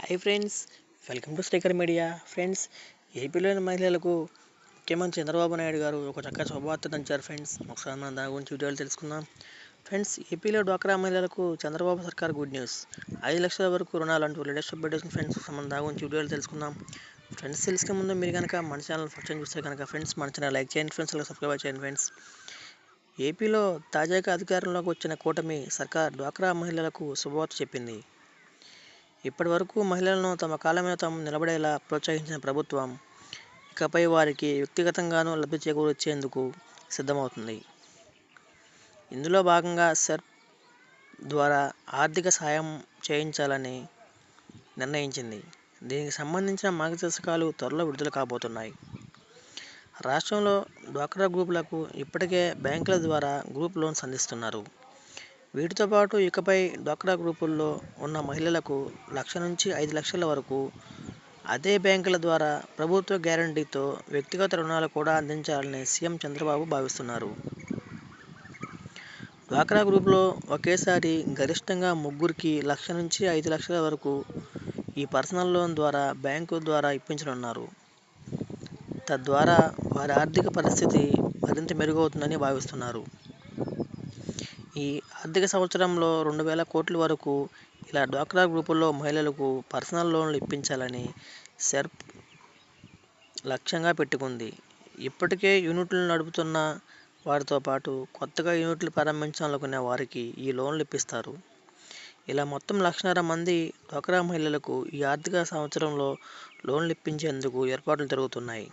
High friends, welcome to Staker Media. Friends, ఏపీలోని మహిళలకు ముఖ్యమంత్రి చంద్రబాబు నాయుడు గారు ఒక చక్కటి శుభవార్త దంచారు. ఫ్రెండ్స్, ఒకసారి మనం దాని గురించి వీడియోలు తెలుసుకుందాం. ఫ్రెండ్స్, ఏపీలో డ్వాక్రా మహిళలకు చంద్రబాబు సర్కార్ గుడ్ న్యూస్. 5 లక్షల వరకు రుణాలు అంటూ లేటెస్ట్ అప్డేట్స్. ఫ్రెండ్స్, మనం దాని గురించి వీడియోలు తెలుసుకుందాం. ఫ్రెండ్స్, తెలుసుకునే ముందు మీరు కనుక మన ఛానల్ ఫస్ట్ టైం చూస్తే కనుక ఫ్రెండ్స్ మన ఛానల్ లైక్ చేయండి. ఫ్రెండ్స్, అలా సబ్స్క్రైబ్ చేయండి. ఫ్రెండ్స్, ఏపీలో తాజాగా అధికారంలోకి వచ్చిన కూటమి సర్కార్ డ్వాక్రా మహిళలకు శుభవార్త చెప్పింది. ఇప్పటి వరకు మహిళలను తమ కాళ్ళ మీద తాము నిలబడేలా ప్రోత్సహించిన ప్రభుత్వం ఇకపై వారికి వ్యక్తిగతంగానూ లబ్ధి చేకూర్చేందుకు సిద్ధమవుతుంది. ఇందులో భాగంగా సెర్ప్ ద్వారా ఆర్థిక సాయం చేయించాలని నిర్ణయించింది. దీనికి సంబంధించిన మార్గదర్శకాలు త్వరలో విడుదల కాబోతున్నాయి. రాష్ట్రంలో డ్వాక్రా గ్రూపులకు ఇప్పటికే బ్యాంకుల ద్వారా గ్రూప్ లోన్స్ అందిస్తున్నారు. వీటితో పాటు ఇకపై డ్వాక్రా గ్రూపుల్లో ఉన్న మహిళలకు 1 లక్ష నుంచి 5 లక్షల వరకు అదే బ్యాంకుల ద్వారా ప్రభుత్వ గ్యారంటీతో వ్యక్తిగత రుణాలు కూడా అందించాలని సీఎం చంద్రబాబు భావిస్తున్నారు. డ్వాక్రా గ్రూపులో ఒకేసారి గరిష్టంగా ముగ్గురికి 1 లక్ష నుంచి 5 లక్షల వరకు ఈ పర్సనల్ లోన్ ద్వారా బ్యాంకు ద్వారా ఇప్పించనున్నారు. తద్వారా వారి ఆర్థిక పరిస్థితి మరింత మెరుగవుతుందని భావిస్తున్నారు. ఈ ఆర్థిక సంవత్సరంలో 2,000 కోట్ల వరకు ఇలా డ్వాక్రా గ్రూపుల్లో మహిళలకు పర్సనల్ లోన్లు ఇప్పించాలని సెర్ప్ లక్ష్యంగా పెట్టుకుంది. ఇప్పటికే యూనిట్లు నడుపుతున్న వారితో పాటు కొత్తగా యూనిట్లు ప్రారంభించాలనుకునే వారికి ఈ లోన్లు ఇప్పిస్తారు. ఇలా మొత్తం 1,50,000 మంది డ్వాక్రా మహిళలకు ఈ ఆర్థిక సంవత్సరంలో లోన్లు ఇప్పించేందుకు ఏర్పాట్లు జరుగుతున్నాయి.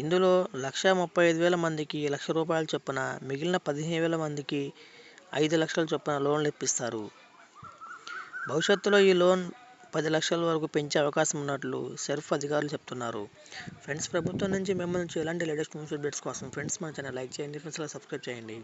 ఇందులో 1,35,000 మందికి ₹1,00,000 చొప్పున, మిగిలిన 15,000 మందికి 5 లక్షల చొప్పున లోన్లు ఇప్పిస్తారు. భవిష్యత్తులో ఈ లోన్ 10 లక్షల వరకు పెంచే అవకాశం ఉన్నట్లు సెర్ప్ అధికారులు చెబుతున్నారు. ఫ్రెండ్స్, ప్రభుత్వం నుంచి మిమ్మల్ని ఇలాంటి లేటెస్ట్ న్యూస్ అప్డేట్స్ కోసం ఫ్రెండ్స్ మన ఛానల్ లైక్ చేయండి. ఫ్రెండ్స్, అలా సబ్స్క్రైబ్ చేయండి.